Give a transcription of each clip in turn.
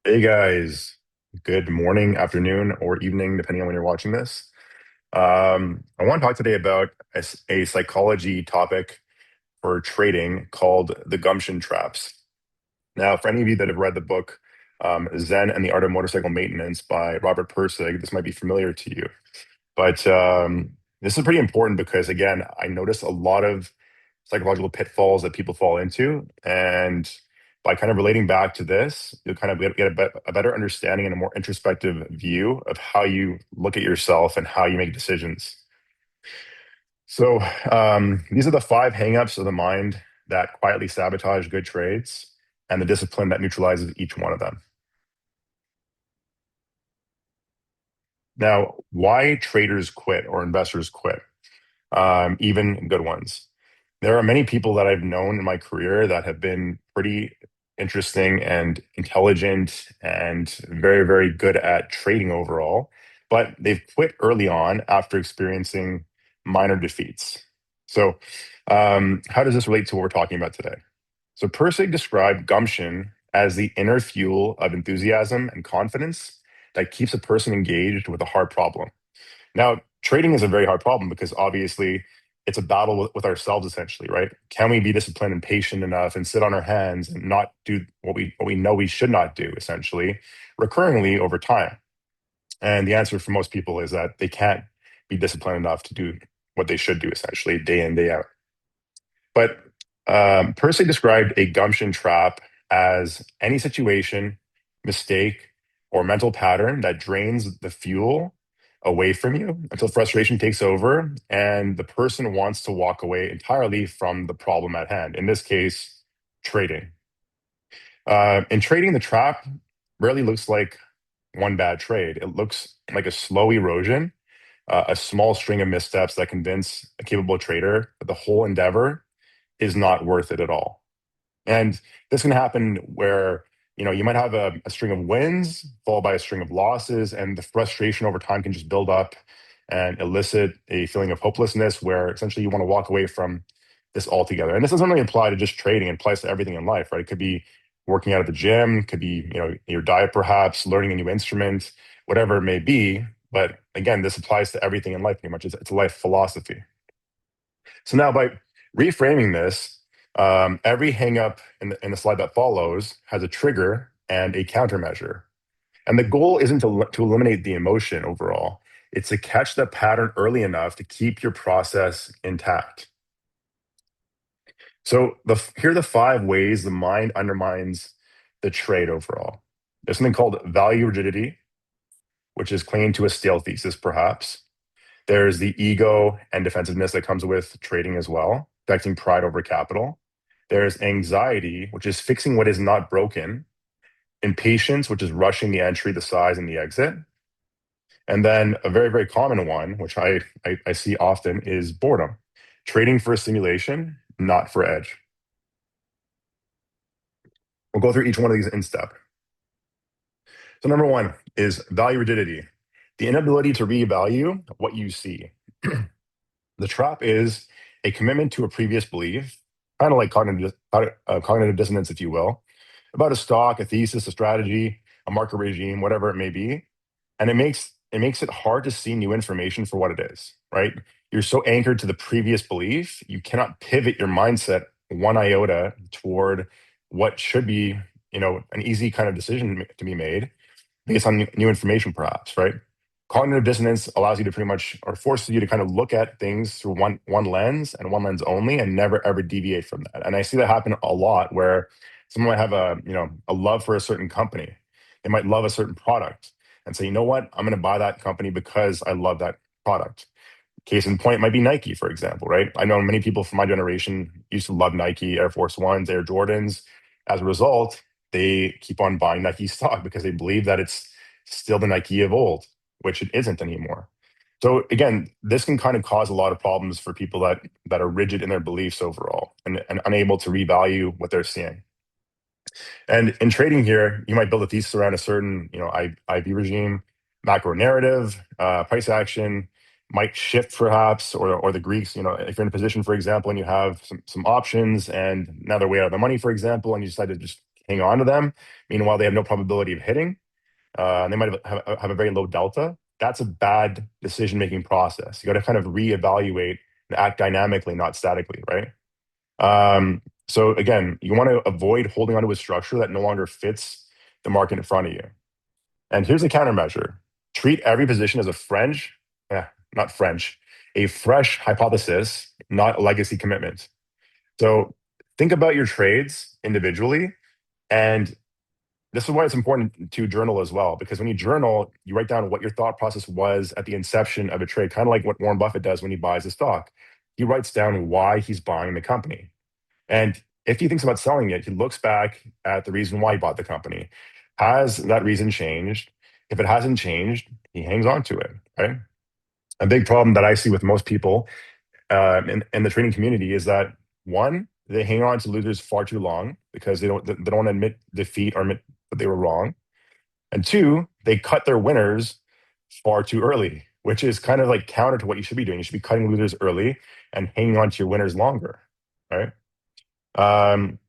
Hey guys, good morning, afternoon, or evening, depending on when you're watching this. I want to talk today about a psychology topic for trading called the gumption traps. Now, for any of you that have read the book Zen and the Art of Motorcycle Maintenance by Robert Pirsig, this might be familiar to you. But this is pretty important because, again, I notice a lot of psychological pitfalls that people fall into. And by kind of relating back to this, you'll kind of get a better understanding and a more introspective view of how you look at yourself and how you make decisions. So these are the five hangups of the mind that quietly sabotage good trades and the discipline that neutralizes each one of them. Now, why traders quit or investors quit? Even good ones. There are many people that I've known in my career that have been pretty interesting and intelligent and very, very good at trading overall, but they've quit early on after experiencing minor defeats. So, how does this relate to what we're talking about today? So, Pirsig described gumption as the inner fuel of enthusiasm and confidence that keeps a person engaged with a hard problem. Now, trading is a very hard problem because obviously it's a battle with ourselves essentially, right? Can we be disciplined and patient enough and sit on our hands and not do what we know we should not do essentially recurringly over time? And the answer for most people is that they can't be disciplined enough to do what they should do essentially day in, day out. But Percy described a gumption trap as any situation, mistake, or mental pattern that drains the fuel away from you until frustration takes over and the person wants to walk away entirely from the problem at hand. In this case, trading. In trading, the trap rarely looks like one bad trade. It looks like a slow erosion, a small string of missteps that convince a capable trader that the whole endeavor is not worth it at all. And this can happen where you might have a string of wins followed by a string of losses, and the frustration over time can just build up and elicit a feeling of hopelessness where essentially you want to walk away from this altogether. And this doesn't really apply to just trading, it applies to everything in life, right? It could be working out at the gym, could be your diet perhaps, learning a new instrument, whatever it may be. But again, this applies to everything in life pretty much. It's a life philosophy. So now by reframing this, every hang up in the slide that follows has a trigger and a countermeasure. And the goal isn't to eliminate the emotion overall. It's to catch the pattern early enough to keep your process intact. So here are the five ways the mind undermines the trade overall. There's something called value rigidity, which is clinging to a stale thesis, perhaps. There's the ego and defensiveness that comes with trading as well, affecting pride over capital. There's anxiety, which is fixing what is not broken. Impatience, which is rushing the entry, the size, and the exit. And then a very, very common one, which I see often, is boredom. Trading for stimulation, not for edge. We'll go through each one of these in step. So number one is value rigidity, the inability to revalue what you see. The trap is a commitment to a previous belief, kind of like cognitive dissonance, if you will, about a stock, a thesis, a strategy, a market regime, whatever it may be. And it makes it hard to see new information for what it is, right? You're so anchored to the previous belief, you cannot pivot your mindset one iota toward what should be, an easy kind of decision to be made based on new information, perhaps, right? Cognitive dissonance allows you to pretty much, or forces you to kind of look at things through one lens and one lens only, and never ever deviate from that. And I see that happen a lot, where someone might have a love for a certain company, they might love a certain product, and say, you know what, I'm going to buy that company because I love that product. Case in point might be Nike, for example, right? I know many people from my generation used to love Nike, Air Force Ones, Air Jordans. As a result, they keep on buying Nike stock because they believe that it's still the Nike of old, which it isn't anymore. So again, this can kind of cause a lot of problems for people that are rigid in their beliefs overall and unable to revalue what they're seeing. And in trading here, you might build a thesis around a certain, IV regime, macro narrative, price action might shift perhaps, or the Greeks, if you're in a position, for example, and you have some options and now they're way out of the money, for example, and you decide to just hang on to them. Meanwhile, they have no probability of hitting. And they might have a very low delta. That's a bad decision-making process. You got to kind of reevaluate and act dynamically, not statically, right? So again, you want to avoid holding onto a structure that no longer fits the market in front of you. And here's a countermeasure. Treat every position as a not French, a fresh hypothesis, not a legacy commitment. So think about your trades individually. And this is why it's important to journal as well, because when you journal, you write down what your thought process was at the inception of a trade, kind of like what Warren Buffett does when he buys a stock. He writes down why he's buying the company. And if he thinks about selling it, he looks back at the reason why he bought the company. Has that reason changed? If it hasn't changed, he hangs on to it, right? A big problem that I see with most people in the trading community is that one, they hang on to losers far too long because they don't admit defeat or admit that they were wrong. And two, they cut their winners far too early, which is kind of like counter to what you should be doing. You should be cutting losers early and hanging on to your winners longer, right? Um,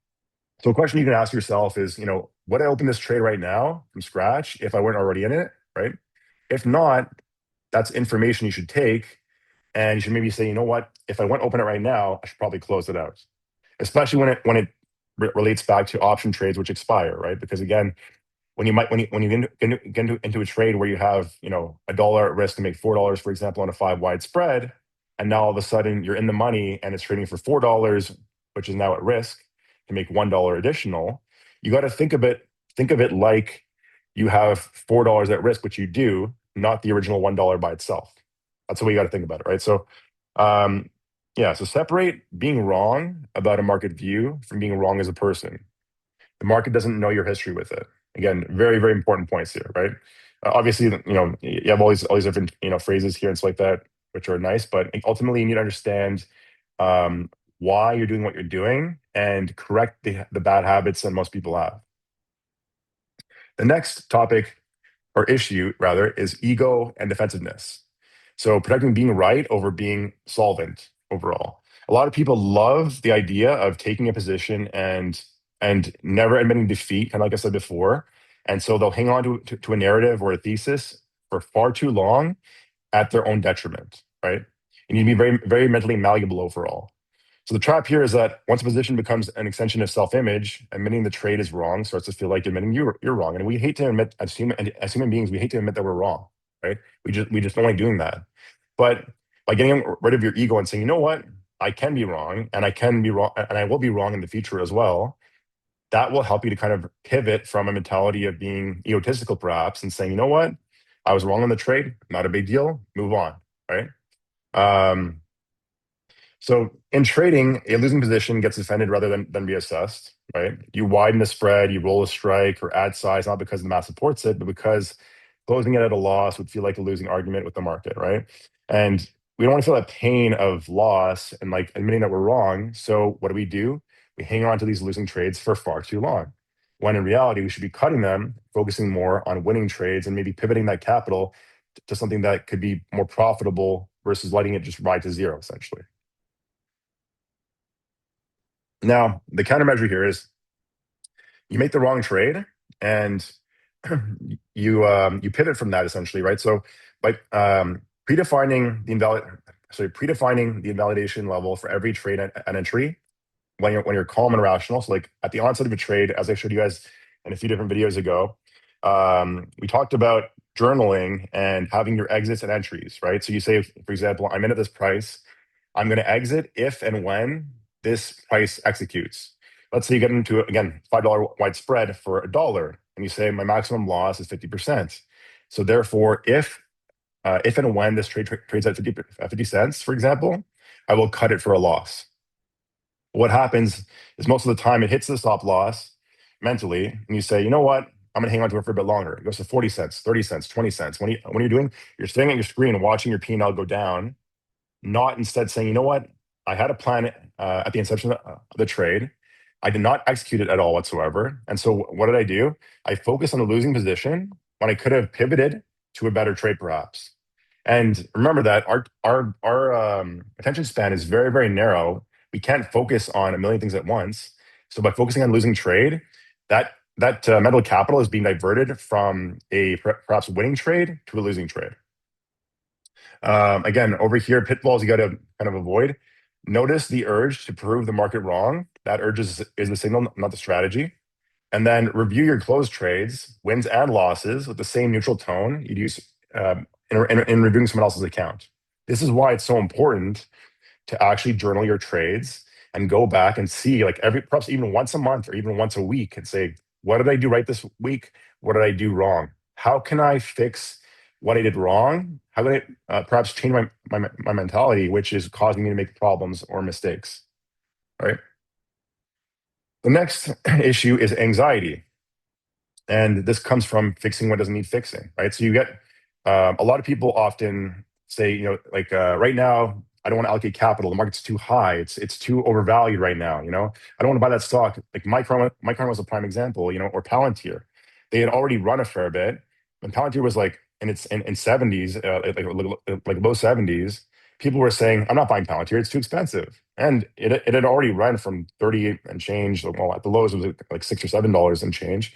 so a question you can ask yourself is, would I open this trade right now from scratch if I weren't already in it, right? If not, that's information you should take, and you should maybe say, you know what, if I went open it right now, I should probably close it out, especially when it relates back to option trades which expire, right? Because again, when you get into a trade where you have $1 at risk to make $4, for example, on a 5 wide spread, and now all of a sudden you're in the money and it's trading for $4, which is now at risk to make $1 additional. You got to think of it like you have $4 at risk, which you do, not the original $1 by itself. That's the way you got to think about it, right? So, yeah. So separate being wrong about a market view from being wrong as a person. The market doesn't know your history with it. Again, very, very important points here, right? Obviously, you have all these different, phrases here and stuff like that, which are nice, but ultimately you need to understand why you're doing what you're doing and correct the bad habits that most people have. The next topic or issue rather is ego and defensiveness. So protecting being right over being solvent overall. A lot of people love the idea of taking a position and never admitting defeat, kind of like I said before. And so they'll hang on to a narrative or a thesis for far too long at their own detriment, right? You need to be very, very mentally malleable overall. So the trap here is that once a position becomes an extension of self-image, admitting the trade is wrong starts to feel like admitting you're wrong. And we hate to admit, as human beings, we hate to admit that we're wrong, right? We just don't like doing that. But by getting rid of your ego and saying, you know what, I can be wrong, and I can be wrong, and I will be wrong in the future as well. That will help you to kind of pivot from a mentality of being egotistical, perhaps, and saying, you know what, I was wrong on the trade, not a big deal, move on, right? Um, so in trading, a losing position gets defended rather than be assessed, right? You widen the spread, you roll a strike or add size, not because the math supports it, but because closing it at a loss would feel like a losing argument with the market, right? And we don't want to feel that pain of loss and like admitting that we're wrong. So what do? We hang on to these losing trades for far too long. When in reality, we should be cutting them, focusing more on winning trades and maybe pivoting that capital to something that could be more profitable versus letting it just ride to zero, essentially. Now, the countermeasure here is you make the wrong trade and you pivot from that essentially, right? So by predefining the invalidation level for every trade and entry when you're calm and rational. So like at the onset of a trade, as I showed you guys in a few different videos ago, we talked about journaling and having your exits and entries, right? So you say, for example, I'm in at this price. I'm going to exit if and when this price executes. Let's say you get into, again, $5 wide spread for $1, and you say my maximum loss is 50%. So therefore, if and when this trades at 50 cents, for example, I will cut it for a loss. What happens is most of the time it hits the stop loss mentally, and you say, you know what? I'm going to hang on to it for a bit longer. It goes to 40 cents, 30 cents, 20 cents. When you're doing, you're staring at your screen and watching your P&L go down, not instead saying, you know what? I had a plan at the inception of the trade. I did not execute it at all whatsoever. And so what did I do? I focused on the losing position when I could have pivoted to a better trade, perhaps. And remember that our attention span is very, very narrow. We can't focus on a million things at once. So by focusing on losing trade, we can focus on the losing position. And when we focus on the losing position, we can focus on the losing trade. And when we focus on the losing trade, we can focus on the losing position. So by focusing on losing trade, that mental capital is being diverted from a perhaps winning trade to a losing trade. Again, over here, pitfalls you got to kind of avoid. Notice the urge to prove the market wrong. That urge is the signal, not the strategy. And then review your closed trades, wins and losses, with the same neutral tone you'd use in reviewing someone else's account. This is why it's so important to actually journal your trades and go back and see, like, perhaps even once a month or even once a week, and say, what did I do right this week? What did I do wrong? How can I fix what I did wrong? How can I perhaps change my mentality, which is causing me to make problems or mistakes? Right. The next issue is anxiety. And this comes from fixing what doesn't need fixing, right? So you get a lot of people often say, like right now, I don't want to allocate capital. The market's too high. It's too overvalued right now. I don't want to buy that stock. Like Micron was a prime example, or Palantir. They had already run a fair bit, and Palantir was like in 70s, like low 70s. People were saying, I'm not buying Palantir. It's too expensive. And it had already run from 38 and change. Well, at the lowest, it was like $6 or $7 and change,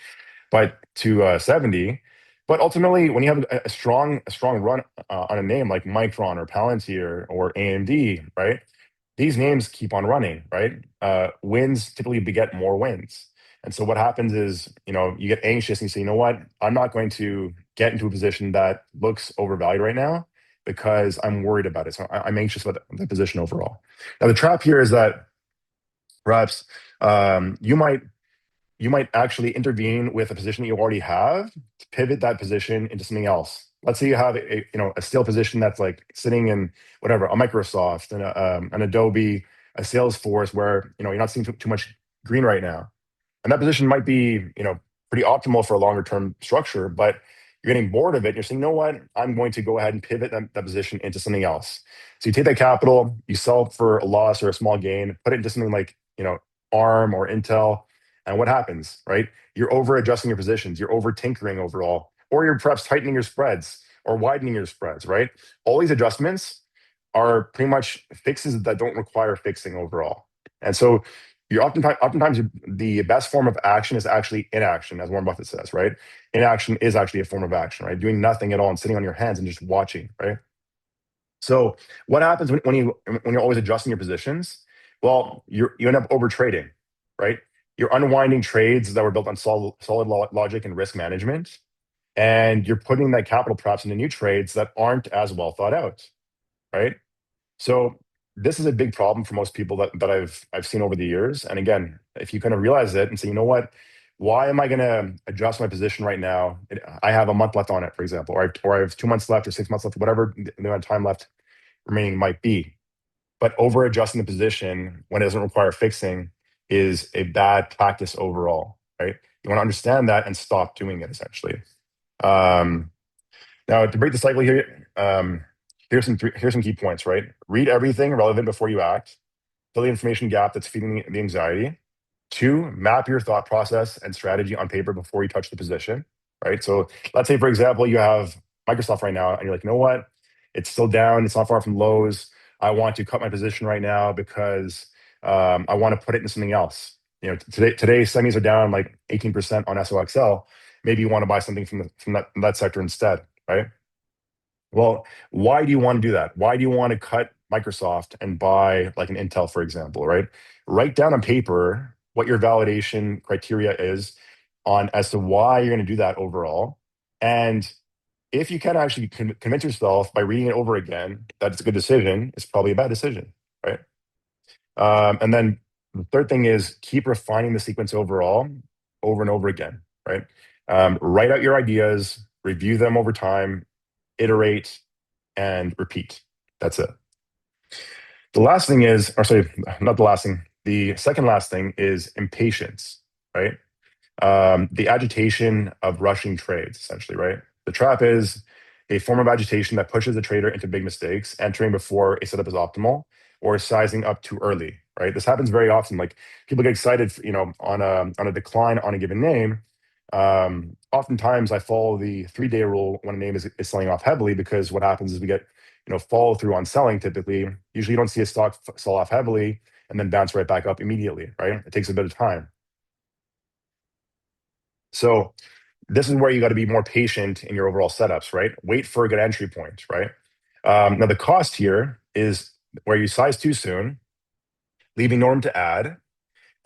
but to 70. But ultimately, when you have a strong run on a name like Micron or Palantir or AMD, right? These names keep on running, right? Wins typically beget more wins. And so what happens is, you get anxious and you say, you know what? I'm not going to get into a position that looks overvalued right now because I'm worried about it. So I'm anxious about the position overall. Now, the trap here is that perhaps you might actually intervene with a position that you already have to pivot that position into something else. Let's say you have a stale position that's like sitting in whatever, a Microsoft and an Adobe, a Salesforce, where you're not seeing too much green right now, and that position might be pretty optimal for a longer term structure, but you're getting bored of it. You're saying, you know what? I'm going to go ahead and pivot that position into something else. So you take that capital, you sell it for a loss or a small gain, put it into something like ARM or Intel, and what happens, right? You're over adjusting your positions, you're over tinkering overall, or you're perhaps tightening your spreads or widening your spreads, right? All these adjustments are pretty much fixes that don't require fixing overall. And so you're oftentimes the best form of action is actually inaction, as Warren Buffett says, right? Inaction is actually a form of action, right? Doing nothing at all and sitting on your hands and just watching, right? So what happens when you're always adjusting your positions? Well, you end up over trading, right? You're unwinding trades that were built on solid logic and risk management, and you're putting that capital perhaps into new trades that aren't as well thought out, right? So this is a big problem for most people that I've seen over the years. And again, if you kind of realize it and say, you know what, why am I going to adjust my position right now? I have a month left on it, for example, or I have 2 months left or 6 months left, whatever the amount of time left remaining might be. But over adjusting the position when it doesn't require fixing is a bad practice overall, right? You want to understand that and stop doing it essentially. Um, Now, to break the cycle here, here's some key points, right? Read everything relevant before you act. Fill the information gap that's feeding the anxiety. Two, map your thought process and strategy on paper before you touch the position, right? So let's say, for example, you have Microsoft right now, and you're like, you know what? It's still down. It's not far from lows. I want to cut my position right now because I want to put it into something else. Today semis are down like 18% on SOXL. Maybe you want to buy something from that sector instead, right? Well, why do you want to do that? Why do you want to cut Microsoft and buy like an Intel, for example, right? Write down on paper what your validation criteria is on as to why you're going to do that overall. And if you can actually convince yourself by reading it over again that it's a good decision, it's probably a bad decision, right? And then the third thing is keep refining the sequence overall over and over again, right? Write out your ideas, review them over time, iterate, and repeat. That's it. The last thing is, or sorry, not the last thing. The second last thing is impatience, right? The agitation of rushing trades, essentially, right? The trap is a form of agitation that pushes the trader into big mistakes, entering before a setup is optimal or sizing up too early, right? This happens very often. Like people get excited, on a decline on a given name. Oftentimes, I follow the 3-day rule when a name is selling off heavily, because what happens is we get follow through on selling. Typically, usually you don't see a stock sell off heavily and then bounce right back up immediately, right? It takes a bit of time. So this is where you got to be more patient in your overall setups, right? Wait for a good entry point, right? Now the cost here is where you size too soon, leaving no room to add,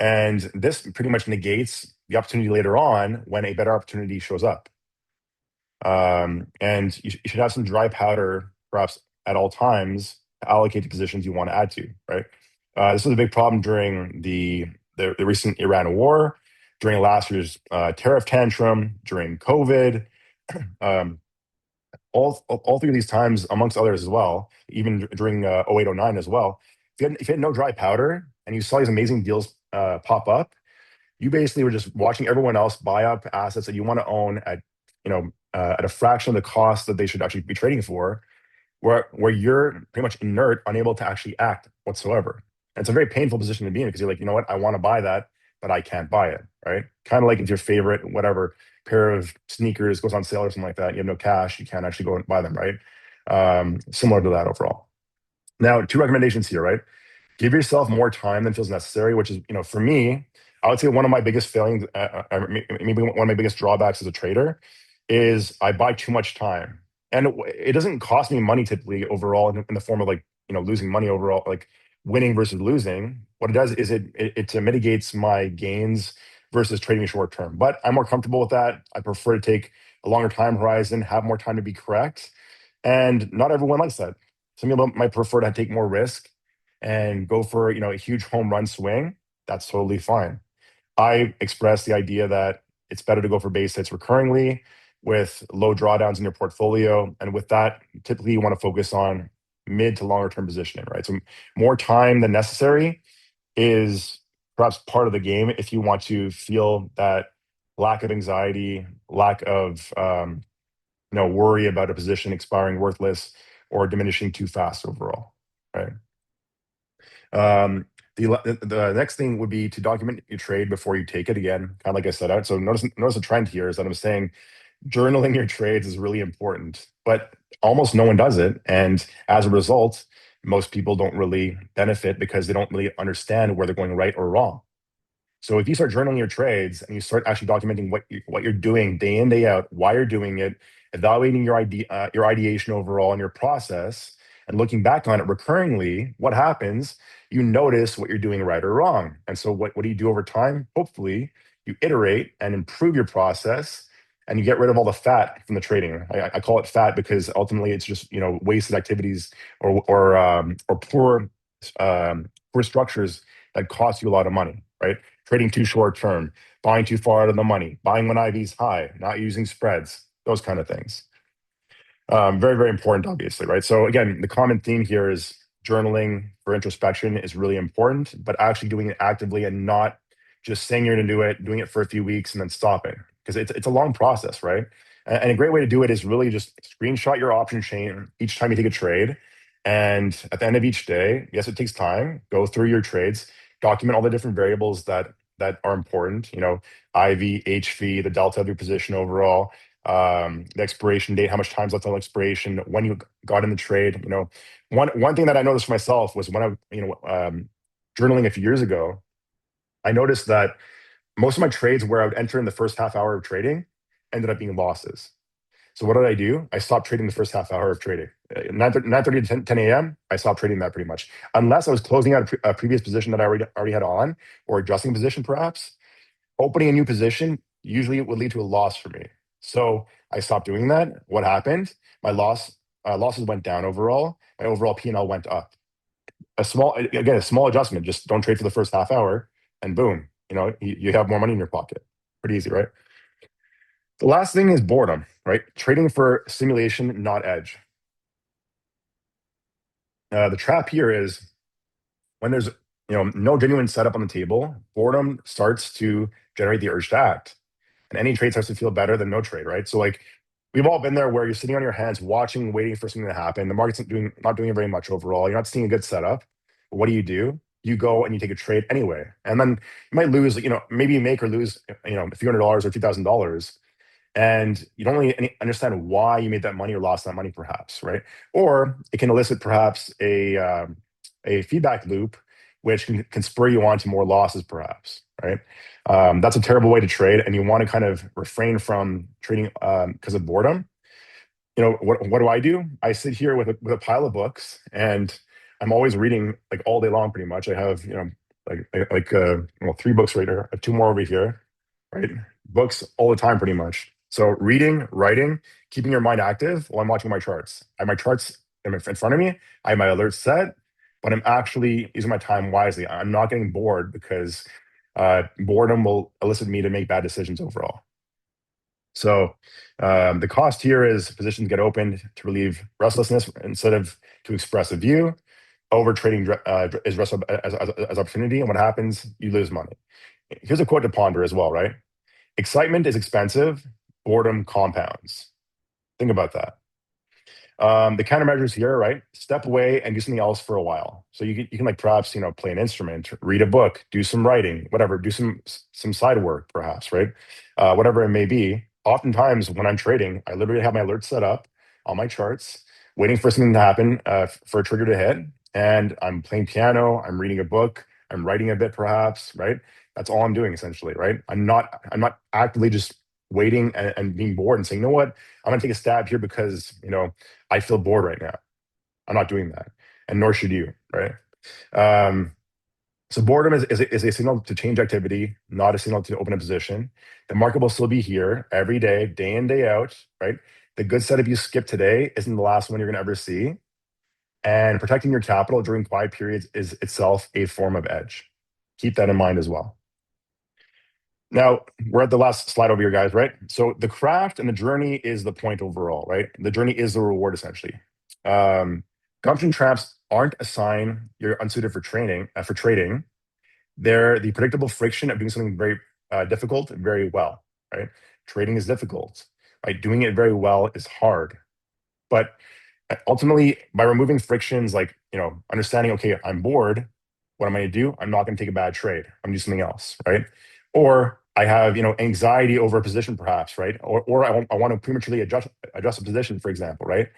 and this pretty much negates the opportunity later on when a better opportunity shows up. And you should have some dry powder, perhaps at all times, to allocate to positions you want to add to, right? This was a big problem during the recent Iran war, during last year's tariff tantrum, during COVID. Um, all three of these times, amongst others as well, even during 08, 09 as well, if you had no dry powder and you saw these amazing deals pop up, you basically were just watching everyone else buy up assets that you want to own at, at a fraction of the cost that they should actually be trading for, where you're pretty much inert, unable to actually act whatsoever. And it's a very painful position to be in because you're like, you know what, I want to buy that, but I can't buy it, right? Kind of like if your favorite whatever pair of sneakers goes on sale or something like that, you have no cash, you can't actually go and buy them, right? Similar to that overall. Now, two recommendations here, right? Give yourself more time than feels necessary, which is, for me, I would say one of my biggest failings, maybe one of my biggest drawbacks as a trader is I buy too much time. And it doesn't cost me money typically overall in the form of like, losing money overall, like winning versus losing. What it does is it mitigates my gains versus trading short term. But I'm more comfortable with that. I prefer to take a longer time horizon, have more time to be correct. And not everyone likes that. Some people might prefer to take more risk and go for a huge home run swing. That's totally fine. I express the idea that it's better to go for base hits recurringly with low drawdowns in your portfolio, and with that, typically you want to focus on mid to longer term positioning, right? So more time than necessary is perhaps part of the game if you want to feel that lack of anxiety, lack of worry about a position expiring worthless or diminishing too fast overall, right? The next thing would be to document your trade before you take it again, kind of like I set out. So notice the trend here is that I'm saying journaling your trades is really important, but almost no one does it. And as a result, most people don't really benefit because they don't really understand where they're going right or wrong. So if you start journaling your trades and you start actually documenting what you're doing day in, day out, why you're doing it, evaluating your ideation overall and your process, and looking back on it recurringly, what happens? You notice what you're doing right or wrong. And so what do you do over time? Hopefully, you iterate and improve your process, and you get rid of all the fat from the trading. I call it fat because ultimately it's just wasted activities or poor structures that cost you a lot of money, right? Trading too short term, buying too far out of the money, buying when IV's high, not using spreads, those kind of things. Very, very important, obviously, right? So again, the common theme here is journaling for introspection is really important, but actually doing it actively and not just saying you're going to do it, doing it for a few weeks and then stopping because it's a long process, right? And a great way to do it is really just screenshot your option chain each time you take a trade. And at the end of each day, yes, it takes time. Go through your trades, document all the different variables that are important. IV, HV, the delta of your position overall, the expiration date, how much time's left on expiration, when you got in the trade. One thing that I noticed for myself was when journaling a few years ago, I noticed that most of my trades where I would enter in the first half hour of trading ended up being losses. So what did I do? I stopped trading the first half hour of trading. 9:30 to 10 a.m., I stopped trading that pretty much. Unless I was closing out a previous position that I already had on or adjusting position perhaps, opening a new position usually it would lead to a loss for me. So I stopped doing that. What happened? My losses went down overall. My overall P&L went up. A small adjustment. Just don't trade for the first half hour, and boom, you have more money in your pocket. Pretty easy, right? The last thing is boredom, right? Trading for simulation, not edge. The trap here is when there's no genuine setup on the table, boredom starts to generate the urge to act, and any trade starts to feel better than no trade, right? So like we've all been there where you're sitting on your hands, watching, waiting for something to happen. The market's not doing very much overall. You're not seeing a good setup. But what do? You go and you take a trade anyway, and then you might lose. Maybe you make or lose. A few $100 or $2,000, and you don't really understand why you made that money or lost that money, perhaps, right? Or it can elicit perhaps a feedback loop which can spur you on to more losses, perhaps, right? That's a terrible way to trade, and you want to kind of refrain from trading because of boredom. What do? I sit here with a pile of books, and I'm always reading like all day long, pretty much. I have well, 3 books right here, two more over here, right? Books all the time, pretty much. So reading, writing, keeping your mind active while I'm watching my charts. I have my charts in front of me. I have my alerts set, but I'm actually using my time wisely. I'm not getting bored because boredom will elicit me to make bad decisions overall. So the cost here is positions get opened to relieve restlessness instead of to express a view. Over trading is dressed up as opportunity, and what happens? You lose money. Here's a quote to ponder as well, right? Excitement is expensive, boredom compounds. Think about that. The countermeasures here, right? Step away and do something else for a while. So you can like perhaps play an instrument, read a book, do some writing, whatever, do some side work, perhaps, right? Whatever it may be. Oftentimes when I'm trading, I literally have my alerts set up on my charts, waiting for something to happen, for a trigger to hit, and I'm playing piano, I'm reading a book, I'm writing a bit, perhaps, right? That's all I'm doing essentially, right? I'm not actively just waiting and being bored and saying, you know what, I'm gonna take a stab here because I feel bored right now. I'm not doing that, and nor should you, right? Um, so boredom is a signal to change activity, not a signal to open a position. The market will still be here every day in, day out, right? The good setup you skip today isn't the last one you're going to ever see. And protecting your capital during quiet periods is itself a form of edge. Keep that in mind as well. Now, we're at the last slide over here, guys, right? So the craft and the journey is the point overall, right? The journey is the reward, essentially. Gumption traps aren't a sign you're unsuited for trading. They're the predictable friction of doing something very difficult very well, right? Trading is difficult, right? Doing it very well is hard. But ultimately, by removing frictions like, understanding, okay, I'm bored, what am I going to do? I'm not going to take a bad trade. I'm going to do something else, right? Or I have, anxiety over a position, perhaps, right? Or I want to prematurely adjust a position, for example, right?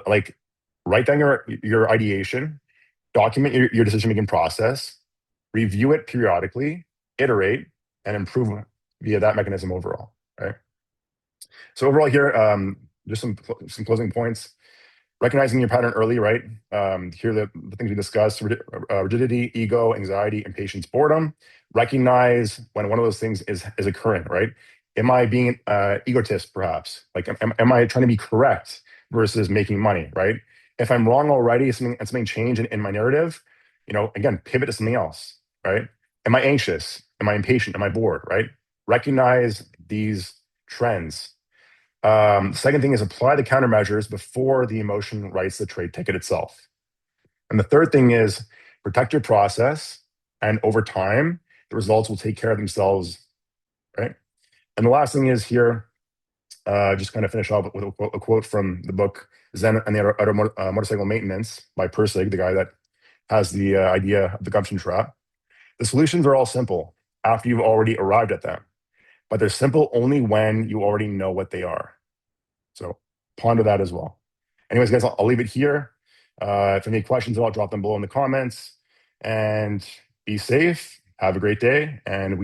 Like, write down your ideation, document your decision-making process, review it periodically, iterate, and improve via that mechanism overall, right? So overall here, just some closing points. Recognizing your pattern early, right? Here are the things we discussed: rigidity, ego, anxiety, impatience, boredom. Recognize when one of those things is occurring, right? Am I being egotist, perhaps? Like, am I trying to be correct versus making money, right? If I'm wrong already, something changed in my narrative, again, pivot to something else, right? Am I anxious? Am I impatient? Am I bored, right? Recognize these trends. Second thing is apply the countermeasures before the emotion writes the trade ticket itself. And the third thing is protect your process, and over time, the results will take care of themselves, right? And the last thing is here, just kind of finish off with a quote from the book Zen and the Motorcycle Maintenance by Persig, the guy that has the idea of the gumption trap. The solutions are all simple after you've already arrived at them, but they're simple only when you already know what they are. So ponder that as well. Anyways, guys, I'll leave it here. If any questions, I'll drop them below in the comments. And be safe. Have a great day. And